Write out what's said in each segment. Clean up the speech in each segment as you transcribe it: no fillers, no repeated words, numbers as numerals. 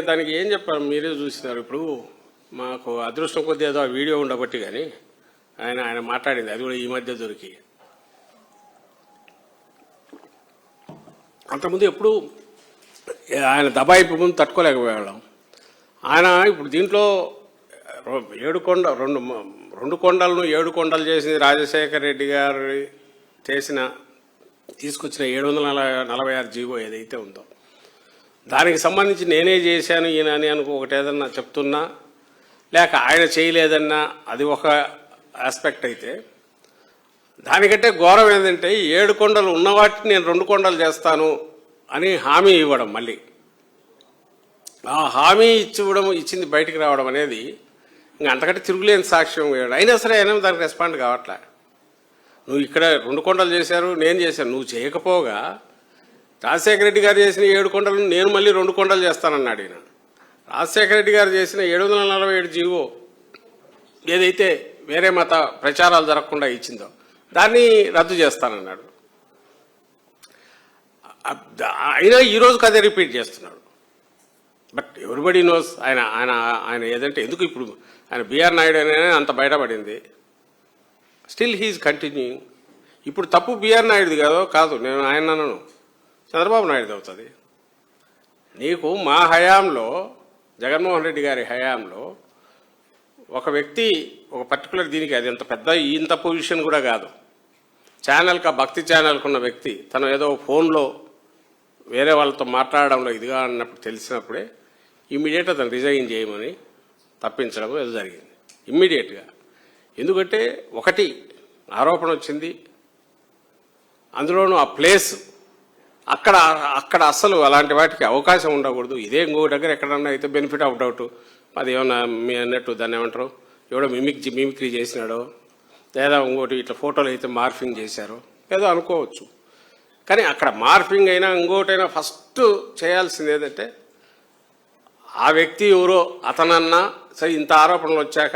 దానికి ఏం చెప్పారు మీరే చూసినారు. ఇప్పుడు మాకు అదృష్టం కొద్ది ఏదో ఆ వీడియో ఉండబట్టి కానీ ఆయన మాట్లాడింది అది కూడా ఈ మధ్య దొరికి. అంతకుముందు ఎప్పుడు ఆయన దబాయింపు ముందు తట్టుకోలేకపోయేవాళ్ళం. ఆయన ఇప్పుడు దీంట్లో 7 కొండలను 7 కొండలు చేసింది రాజశేఖర రెడ్డి గారు తీసుకొచ్చిన 746 జీవో ఏదైతే ఉందో దానికి సంబంధించి నేనే చేశాను ఈయన అని ఒకటి ఏదన్నా చెప్తున్నా లేక ఆయన చేయలేదన్నా అది ఒక ఆస్పెక్ట్ అయితే, దానికంటే ఘోరం ఏంటంటే 7 కొండలు ఉన్న వాటిని నేను 2 కొండలు చేస్తాను అని హామీ ఇవ్వడం, మళ్ళీ ఆ హామీ ఇచ్చింది బయటికి రావడం అనేది ఇంకా అంతకంటే తిరుగులేని సాక్ష్యం. అయినా సరే అయినా దానికి రెస్పాండ్ కావట్లే. నువ్వు ఇక్కడ 2 కొండలు చేశారు, నేను చేశాను, నువ్వు చేయకపోగా రాజశేఖర రెడ్డి గారు చేసిన 7 కొండలను నేను మళ్ళీ 2 కొండలు చేస్తానన్నాడు ఈయన. రాజశేఖర రెడ్డి గారు చేసిన 747 జీవో ఏదైతే వేరే మత ప్రచారాలు జరగకుండా ఇచ్చిందో దాన్ని రద్దు చేస్తానన్నాడు. అయినా ఈరోజుకి అదే రిపీట్ చేస్తున్నాడు. బట్ ఎవ్రీబడి నోస్ ఆయన ఏదంటే ఎందుకు ఇప్పుడు ఆయన బిఆర్ నాయుడు అనే అంత బయటపడింది. Still he is continuing. ఇప్పుడు తప్పు బిఆర్ నాయుడుది కాదు, నేను ఆయన అన్నాను, చంద్రబాబు నాయుడు అవుతుంది. నీకు మా హయాంలో జగన్మోహన్ రెడ్డి గారి హయాంలో ఒక వ్యక్తి ఒక పర్టికులర్ దీనికి అది ఎంత పెద్ద ఇంత పొజిషన్ కూడా కాదు, భక్తి ఛానల్కి ఉన్న వ్యక్తి తను ఏదో ఫోన్లో వేరే వాళ్ళతో మాట్లాడడంలో ఇదిగా అన్నప్పుడు తెలిసినప్పుడే ఇమ్మీడియట్గా తను రిజైన్ చేయమని తప్పించడం ఏదో జరిగింది ఇమ్మీడియట్గా. ఎందుకంటే ఒకటి ఆరోపణ వచ్చింది, అందులోనూ ఆ ప్లేస్ అక్కడ అస్సలు అలాంటి వాటికి అవకాశం ఉండకూడదు. ఇదే ఇంకో దగ్గర ఎక్కడన్నా అయితే బెనిఫిట్ ఆఫ్ డౌట్, అది ఏమన్నా మీ అన్నట్టు దాన్ని ఏమంటారు, ఎవడో మిమిక్రీ చేసినాడో లేదా ఇంకోటి ఇట్లా ఫోటోలు అయితే మార్ఫింగ్ చేశారో ఏదో అనుకోవచ్చు. కానీ అక్కడ మార్ఫింగ్ అయినా ఇంకోటైనా ఫస్ట్ చేయాల్సింది ఏదంటే ఆ వ్యక్తి ఎవరో అతనన్నా సరే ఇంత ఆరోపణలు వచ్చాక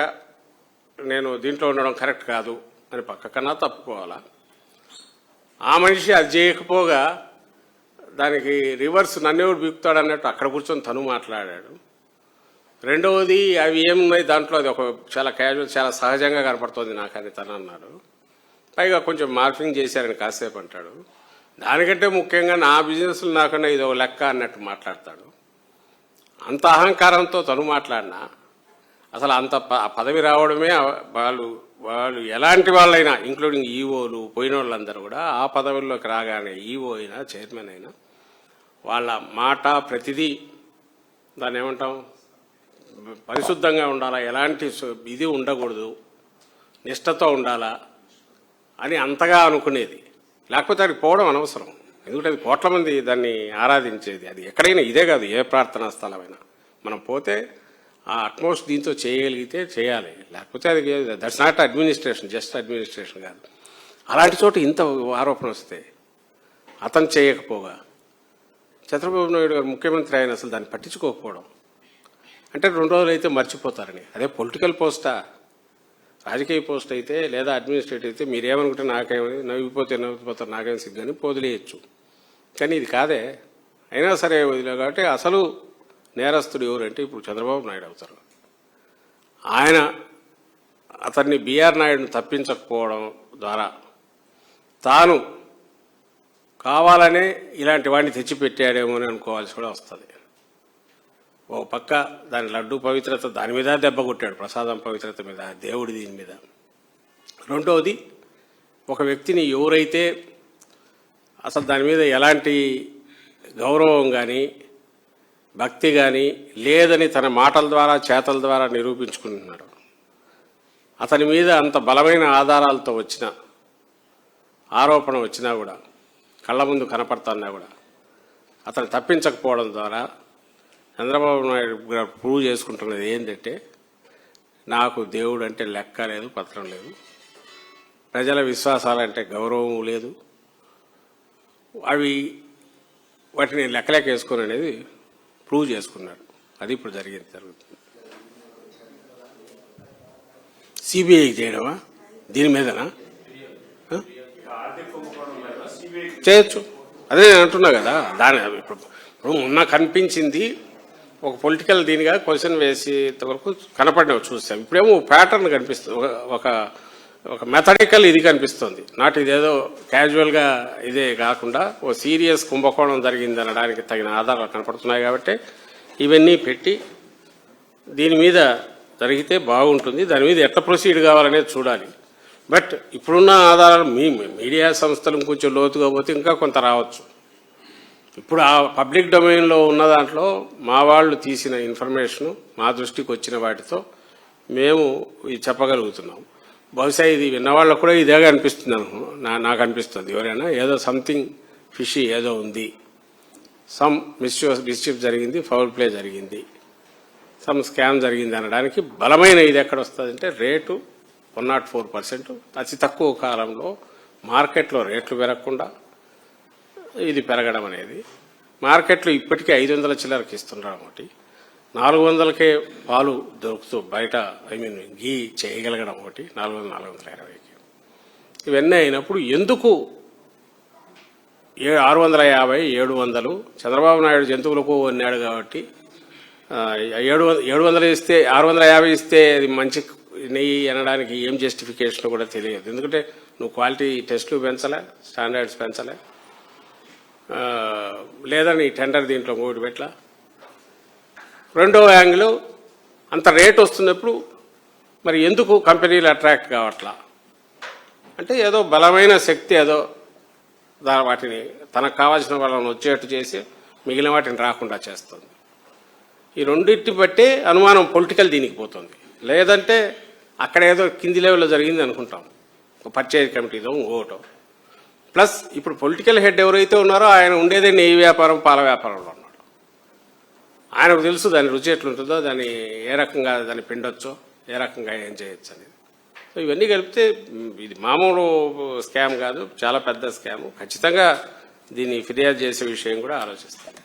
నేను దీంట్లో ఉండడం కరెక్ట్ కాదు అని పక్కకన్నా తప్పుకోవాలా. ఆ మనిషి అది చేయకపోగా దానికి రివర్స్ నన్నెవడు బీకుతాడు అన్నట్టు అక్కడ కూర్చొని తను మాట్లాడాడు. రెండవది అవి ఏమున్నాయి దాంట్లో అది ఒక చాలా క్యాజువల్ చాలా సహజంగా కనపడుతుంది నాకు అని తను అన్నాడు. పైగా కొంచెం మార్ఫింగ్ చేశారని కాసేపు అంటాడు. దానికంటే ముఖ్యంగా నా బిజినెస్లు నాకన్నా ఇది ఒక లెక్క అన్నట్టు మాట్లాడతాడు. అంత అహంకారంతో తను మాట్లాడినా అసలు అంత పదవి రావడమే వాళ్ళు ఎలాంటి వాళ్ళైనా ఇంక్లూడింగ్ ఈఓలు పోయిన వాళ్ళందరూ కూడా ఆ పదవుల్లోకి రాగానే ఈఓ అయినా చైర్మన్ అయినా వాళ్ళ మాట ప్రతిదీ దాన్ని ఏమంటాం పరిశుద్ధంగా ఉండాలా, ఎలాంటి ఇది ఉండకూడదు, నిష్ఠతో ఉండాలా అని అంతగా అనుకునేది. లేకపోతే అది పోవడం అనవసరం. ఎందుకంటే అది కోట్ల మంది దాన్ని ఆరాధించేది. అది ఎక్కడైనా ఇదే కాదు, ఏ ప్రార్థనా స్థలమైనా మనం పోతే ఆ అట్మోస్ట్ దీంతో చేయగలిగితే చేయాలి. లేకపోతే అది that's not administration, just administration కాదు. అలాంటి చోట ఇంత ఆరోపణ వస్తే అతను చేయకపోగా చంద్రబాబు నాయుడు గారు ముఖ్యమంత్రి ఆయన అసలు దాన్ని పట్టించుకోకపోవడం అంటే 2 రోజులు అయితే మర్చిపోతారని. అదే పొలిటికల్ పోస్టా, రాజకీయ పోస్ట్ అయితే లేదా అడ్మినిస్ట్రేటివ్ అయితే మీరేమనుకుంటే నాకేమని నవ్విపోతారు, నాకేం సిగ్గని వదిలేయచ్చు. కానీ ఇది కాదే. అయినా సరే వదిలే కాబట్టి అసలు నేరస్తుడు ఎవరంటే ఇప్పుడు చంద్రబాబు నాయుడు అవుతారు. అతన్ని బిఆర్ నాయుడుని తప్పించకపోవడం ద్వారా తాను కావాలనే ఇలాంటి వాడిని తెచ్చిపెట్టాడేమో అని అనుకోవాల్సి కూడా వస్తుంది. ఓ పక్క దాని లడ్డు పవిత్రత దాని మీద దెబ్బ కొట్టాడు, ప్రసాదం పవిత్రత మీద, దేవుడి దీని మీద. రెండవది ఒక వ్యక్తిని ఎవరైతే అసలు దాని మీద ఎలాంటి గౌరవం కానీ భక్తి కానీ లేదని తన మాటల ద్వారా చేతల ద్వారా నిరూపించుకుంటున్నాడు, అతని మీద అంత బలమైన ఆధారాలతో వచ్చిన ఆరోపణ వచ్చినా కూడా కళ్ళ ముందు కనపడుతున్నా కూడా అతను తప్పించకపోవడం ద్వారా చంద్రబాబు నాయుడు గారు ప్రూవ్ చేసుకుంటున్నది ఏంటంటే నాకు దేవుడు అంటే లెక్క లేదు, పత్రం లేదు, ప్రజల విశ్వాసాలంటే గౌరవం లేదు, వాటిని లెక్కలేక వేసుకుని అనేది ప్రూవ్ చేసుకున్నాడు. అది ఇప్పుడు జరుగుతుంది. సిబిఐకి చేయడమా దీని మీదనా చేయొచ్చు, అదే నేను అంటున్నా కదా, దాని ఇప్పుడు మొన్న కనిపించింది ఒక పొలిటికల్ దీనిగా క్వశ్చన్ వేసేంత వరకు కనపడినవి చూసాం. ఇప్పుడేమో ప్యాటర్న్ కనిపిస్తుంది, ఒక ఒక మెథడికల్ ఇది కనిపిస్తుంది. నాట్ ఇదేదో క్యాజువల్గా ఇదే కాకుండా ఓ సీరియస్ కుంభకోణం జరిగింది అనడానికి తగిన ఆధారాలు కనపడుతున్నాయి. కాబట్టి ఇవన్నీ పెట్టి దీని మీద జరిగితే బాగుంటుంది, దాని మీద ఎట్లా ప్రొసీడ్ కావాలనేది చూడాలి. బట్ ఇప్పుడున్న ఆధారాలు మీడియా సంస్థలు కొంచెం లోతుగా పోతే ఇంకా కొంత రావచ్చు. ఇప్పుడు ఆ పబ్లిక్ డొమైన్లో ఉన్న దాంట్లో మా వాళ్ళు తీసిన ఇన్ఫర్మేషను మా దృష్టికి వచ్చిన వాటితో మేము ఇది చెప్పగలుగుతున్నాం. బహుశా ఇది విన్నవాళ్ళకు కూడా ఇదేగా అనిపిస్తుంది నాకు అనిపిస్తుంది. ఎవరైనా ఏదో సంథింగ్ ఫిషీ ఏదో ఉంది, సమ్ మిస్చిఫ్ జరిగింది, ఫౌల్ ప్లే జరిగింది, సమ్ స్కామ్ జరిగింది అనడానికి బలమైన ఇది ఎక్కడ వస్తుంది అంటే రేటు 104%. అతి తక్కువ కాలంలో మార్కెట్లో రేట్లు పెరగకుండా ఇది పెరగడం అనేది, మార్కెట్లో ఇప్పటికే 500 చిల్లరకి ఇస్తున్నారు ఒకటి, 400కే పాలు దొరుకుతూ బయట గీ చేయగలగడం ఒకటి 400-420కి. ఇవన్నీ అయినప్పుడు ఎందుకు 650-700 చంద్రబాబు నాయుడు జంతువులకు అన్నాడు కాబట్టి 700 ఇస్తే 650 ఇస్తే అది మంచి నెయ్యి అనడానికి ఏం జస్టిఫికేషన్ కూడా తెలియదు. ఎందుకంటే నువ్వు క్వాలిటీ టెస్టులు పెంచలే, స్టాండర్డ్స్ పెంచలే, లేదా నీ టెండర్ దీంట్లో మూడు పెట్ల. రెండో యాంగిల్ అంత రేట్ వస్తున్నప్పుడు మరి ఎందుకు కంపెనీలు అట్రాక్ట్ కావట్లా అంటే ఏదో బలమైన శక్తి ఏదో వాటిని తనకు కావాల్సిన వాళ్ళని వచ్చేట్టు చేసి మిగిలిన వాటిని రాకుండా చేస్తుంది. ఈ రెండింటిని బట్టే అనుమానం పొలిటికల్ దీనికి పోతుంది. లేదంటే అక్కడ ఏదో కింది లెవెల్లో జరిగింది అనుకుంటాం, పర్చేజ్ కమిటీతో ఓటో. ప్లస్ ఇప్పుడు పొలిటికల్ హెడ్ ఎవరైతే ఉన్నారో ఆయన ఉండేదే నెయ్యి వ్యాపారం, పాల వ్యాపారంలో ఉన్నాడు. ఆయనకు తెలుసు దాని రుచి ఎట్లుంటుందో, దాన్ని ఏ రకంగా దాన్ని పిండొచ్చో, ఏ రకంగా ఏం చేయొచ్చు అనేది. సో ఇవన్నీ కలిపితే ఇది మామూలు స్కామ్ కాదు, చాలా పెద్ద స్కాము. ఖచ్చితంగా దీన్ని ఫిర్యాదు చేసే విషయం కూడా ఆలోచిస్తాను.